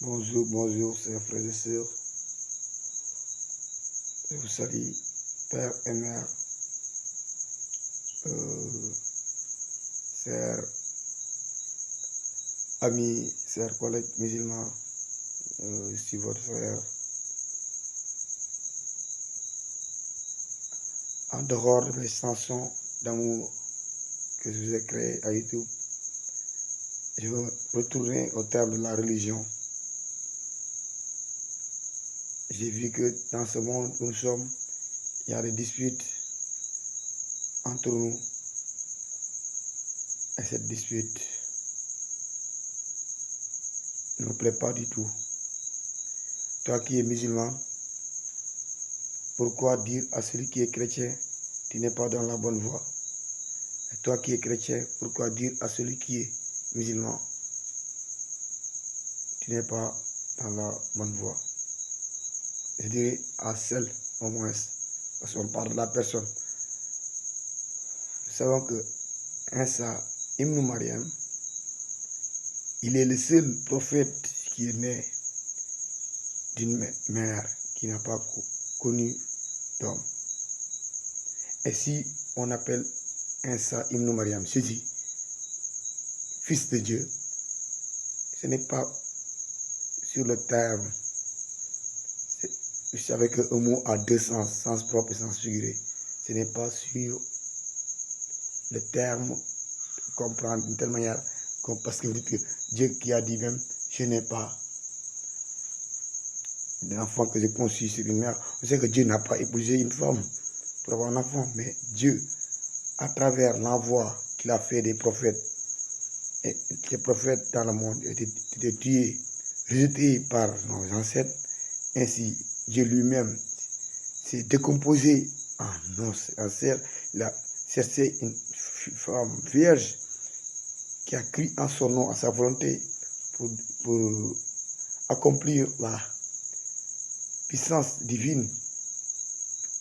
Bonjour, bonjour, chers frères et sœurs. Je vous salue, Père et Mère, chers amis, chers collègues musulmans. Je suis votre frère. En dehors de mes chansons d'amour que je vous ai créées à YouTube, je veux retourner au terme de la religion. J'ai vu que dans ce monde où nous sommes, il y a des disputes entre nous. Et cette dispute ne me plaît pas du tout. Toi qui es musulman, pourquoi dire à celui qui est chrétien, tu n'es pas dans la bonne voie? Et toi qui es chrétien, pourquoi dire à celui qui est musulman, tu n'es pas dans la bonne voie? Je dirais à celle, au moins, parce qu'on parle de la personne. Nous savons que Isa Ibn Mariam, il est le seul prophète qui est né d'une mère qui n'a pas connu d'homme. Et si on appelle Isa Ibn Mariam Jésus, fils de Dieu, ce n'est pas sur le terme. Vous savez qu'un mot a deux sens, sens propre et sens figuré. Ce n'est pas sur le terme comprendre d'une telle manière, parce que vous dites que Dieu qui a dit même, je n'ai pas d'enfant que j'ai conçu sur une mère. Vous savez que Dieu n'a pas épousé une femme pour avoir un enfant, mais Dieu, à travers l'envoi qu'il a fait des prophètes, et les prophètes dans le monde étaient tués, rejetés par nos ancêtres. Ainsi, Dieu lui-même s'est décomposé en nos ancêtres. Il a cherché une femme vierge qui a cru en son nom, à sa volonté, pour accomplir la puissance divine,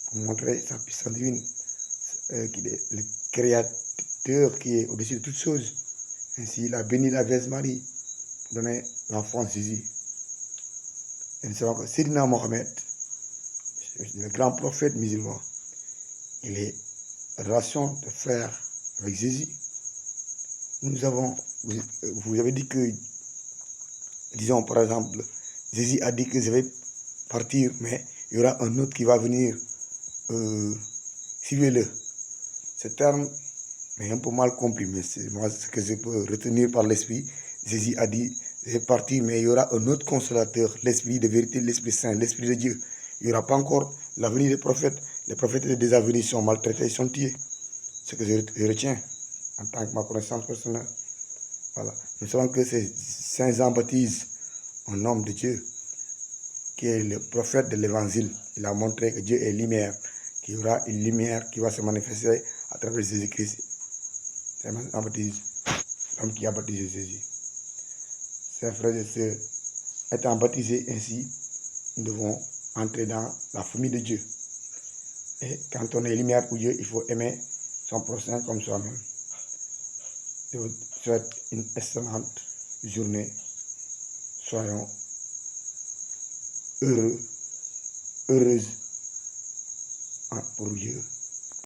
pour montrer sa puissance divine, qu'il est le créateur qui est au-dessus de toutes choses. Ainsi, il a béni la Vierge Marie pour donner l'enfant Jésus. Et nous savons que Sayyidina Mohamed, le grand prophète musulman, il est en relation de frère avec Jésus. Nous avons, vous avez dit que, disons par exemple, Jésus a dit que je vais partir, mais il y aura un autre qui va venir. Suivez-le. Ce terme est un peu mal compris, mais c'est moi ce que je peux retenir par l'esprit. Jésus a dit, je vais partir, mais il y aura un autre consolateur, l'esprit de vérité, l'esprit saint, l'esprit de Dieu. Il n'y aura pas encore l'avenir des prophètes. Les prophètes déjà venus sont maltraités, ils sont tués. Ce que je retiens en tant que ma connaissance personnelle. Voilà. Nous savons que c'est Saint Jean-Baptiste, un homme de Dieu, qui est le prophète de l'évangile. Il a montré que Dieu est lumière, qu'il y aura une lumière qui va se manifester à travers Jésus-Christ. C'est Jean-Baptiste, l'homme qui a baptisé Jésus. Chers frères et sœurs, étant baptisés ainsi, nous devons entrer dans la famille de Dieu. Et quand on est lumière pour Dieu, il faut aimer son prochain comme soi-même. Je vous souhaite une excellente journée. Soyons heureux, heureuses pour Dieu.